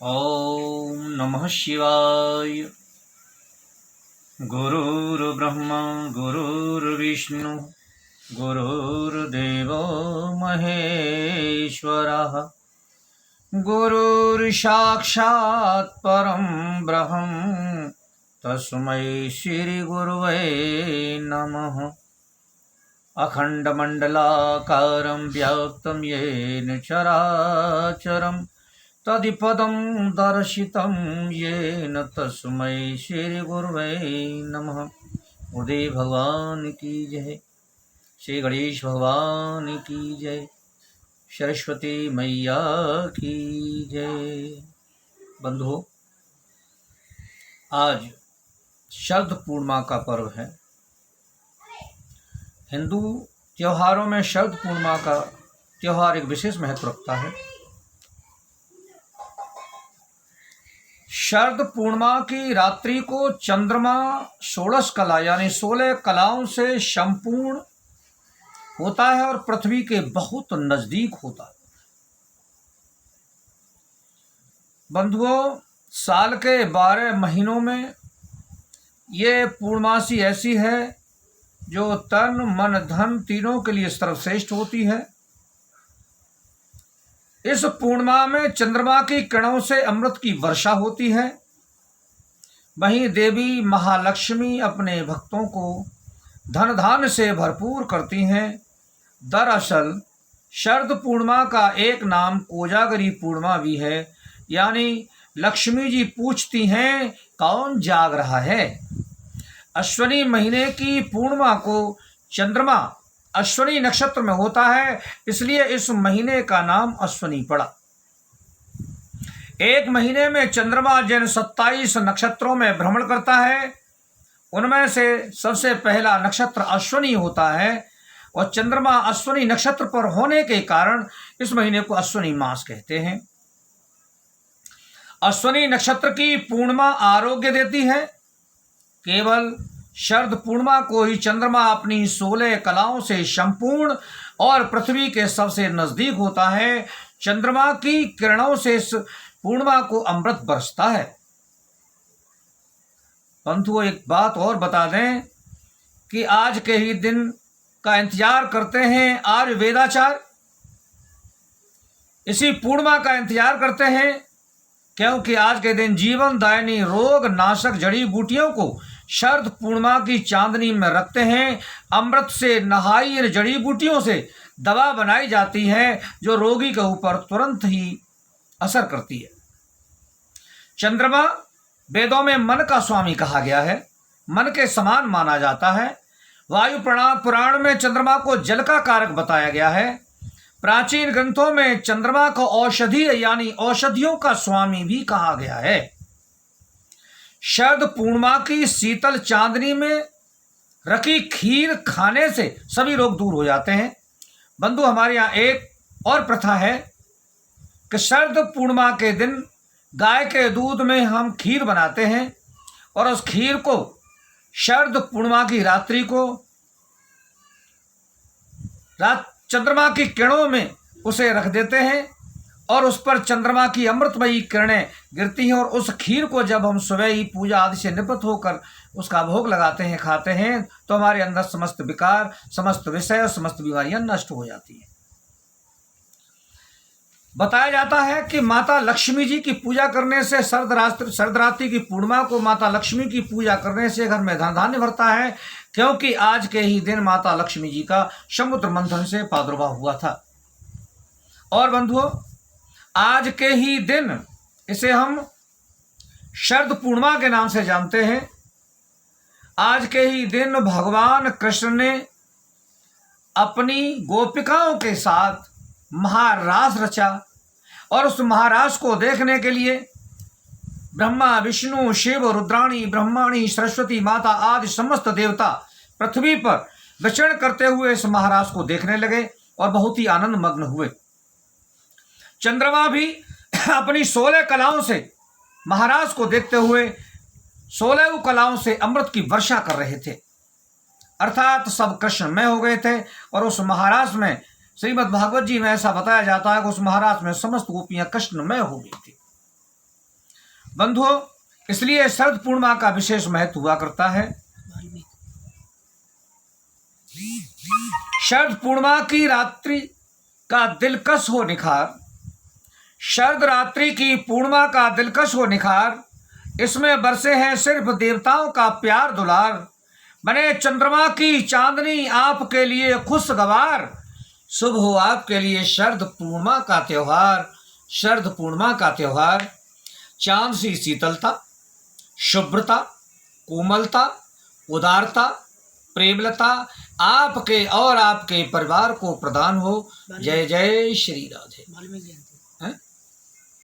ओम नमः शिवाय। गुरुर्ब्रह्मा गुरुर्विष्णु गुरुर्देवो महेश्वरः। गुरुर्साक्षात् परं ब्रह्म तस्मै श्रीगुरुवे नमः। अखण्डमण्डलाकारं व्याप्तं येन चराचरं तदिपदं दर्शितं येन तस्मै श्रीगुरुवे नमः। उदय भगवान की जय, श्री गणेश भगवान की जय, सरस्वती मैया की जय। बंधुओं, आज शरद पूर्णिमा का पर्व है। हिंदू त्योहारों में शरद पूर्णिमा का त्योहार एक विशेष महत्व रखता है। शरद पूर्णिमा की रात्रि को चंद्रमा 16 कला यानी 16 कलाओं से संपूर्ण होता है और पृथ्वी के बहुत नजदीक होता है। बंधुओं, साल के 12 महीनों में ये पूर्णमासी ऐसी है जो तन मन धन तीनों के लिए सर्वश्रेष्ठ होती है। इस पूर्णिमा में चंद्रमा की किरणों से अमृत की वर्षा होती है। वहीं देवी महालक्ष्मी अपने भक्तों को धन धान्य से भरपूर करती हैं। दरअसल शरद पूर्णिमा का एक नाम कोजागरी पूर्णिमा भी है, यानी लक्ष्मी जी पूछती हैं कौन जाग रहा है। अश्विनी महीने की पूर्णिमा को चंद्रमा अश्विनी नक्षत्र में होता है, इसलिए इस महीने का नाम अश्विनी पड़ा। एक महीने में चंद्रमा जिन 27 नक्षत्रों में भ्रमण करता है उनमें से सबसे पहला नक्षत्र अश्विनी होता है और चंद्रमा अश्विनी नक्षत्र पर होने के कारण इस महीने को अश्विनी मास कहते हैं। अश्विनी नक्षत्र की पूर्णिमा आरोग्य देती है। केवल शरद पूर्णिमा को ही चंद्रमा अपनी 16 कलाओं से संपूर्ण और पृथ्वी के सबसे नजदीक होता है। चंद्रमा की किरणों से इस पूर्णिमा को अमृत बरसता है। बंधुओं, एक बात और बता दें कि आज के ही दिन का इंतजार करते हैं आयुर्वेदाचार। इसी पूर्णिमा का इंतजार करते हैं क्योंकि आज के दिन जीवन दायिनी रोग नाशक जड़ी बूटियों को शरद पूर्णिमा की चांदनी में रखते हैं। अमृत से नहाई इन जड़ी बूटियों से दवा बनाई जाती है जो रोगी के ऊपर तुरंत ही असर करती है। चंद्रमा वेदों में मन का स्वामी कहा गया है, मन के समान माना जाता है। वायु पुराण में चंद्रमा को जल का कारक बताया गया है। प्राचीन ग्रंथों में चंद्रमा को औषधीय यानी औषधियों का स्वामी भी कहा गया है। शरद पूर्णिमा की शीतल चांदनी में रखी खीर खाने से सभी रोग दूर हो जाते हैं। बंधु, हमारे यहाँ एक और प्रथा है कि शरद पूर्णिमा के दिन गाय के दूध में हम खीर बनाते हैं और उस खीर को शरद पूर्णिमा की रात्रि को चंद्रमा की किरणों में उसे रख देते हैं और उस पर चंद्रमा की अमृतमयी किरणें गिरती हैं और उस खीर को जब हम सुबह ही पूजा आदि से निवृत्त होकर उसका भोग लगाते हैं, खाते हैं, तो हमारे अंदर समस्त विकार, समस्त विषय, समस्त बीमारियां नष्ट हो जाती हैं। बताया जाता है कि माता लक्ष्मी जी की पूजा करने से शरद रात्रि की पूर्णिमा को माता लक्ष्मी की पूजा करने से घर में धन धान्य भरता है, क्योंकि आज के ही दिन माता लक्ष्मी जी का समुद्र मंथन से प्रादुर्भाव हुआ था। और बंधुओं, आज के ही दिन इसे हम शरद पूर्णिमा के नाम से जानते हैं। आज के ही दिन भगवान कृष्ण ने अपनी गोपिकाओं के साथ महारास रचा और उस महारास को देखने के लिए ब्रह्मा विष्णु शिव रुद्राणी ब्रह्माणी सरस्वती माता आदि समस्त देवता पृथ्वी पर विचरण करते हुए इस महारास को देखने लगे और बहुत ही आनंद मग्न हुए। चंद्रमा भी अपनी 16 कलाओं से महाराज को देखते हुए 16 कलाओं से अमृत की वर्षा कर रहे थे, अर्थात सब कृष्णमय हो गए थे। और उस महाराज में श्रीमद् भागवत जी में ऐसा बताया जाता है कि उस महाराज में समस्त गोपियां कृष्णमय हो गई थी। बंधुओं, इसलिए शरद पूर्णिमा का विशेष महत्व हुआ करता है। शरद पूर्णिमा की रात्रि का दिलकश हो निखार, शरद रात्रि की पूर्णिमा का दिलकश हो निखार, इसमें बरसे हैं सिर्फ देवताओं का प्यार दुलार, बने चंद्रमा की चांदनी आपके लिए खुशगवार, शुभ हो आपके लिए शरद पूर्णिमा का त्योहार, शरद पूर्णिमा का त्योहार। चांद सी शीतलता, शुभ्रता, कोमलता, उदारता, प्रेमलता आपके और आपके परिवार को प्रदान हो। जय जय श्री राधे।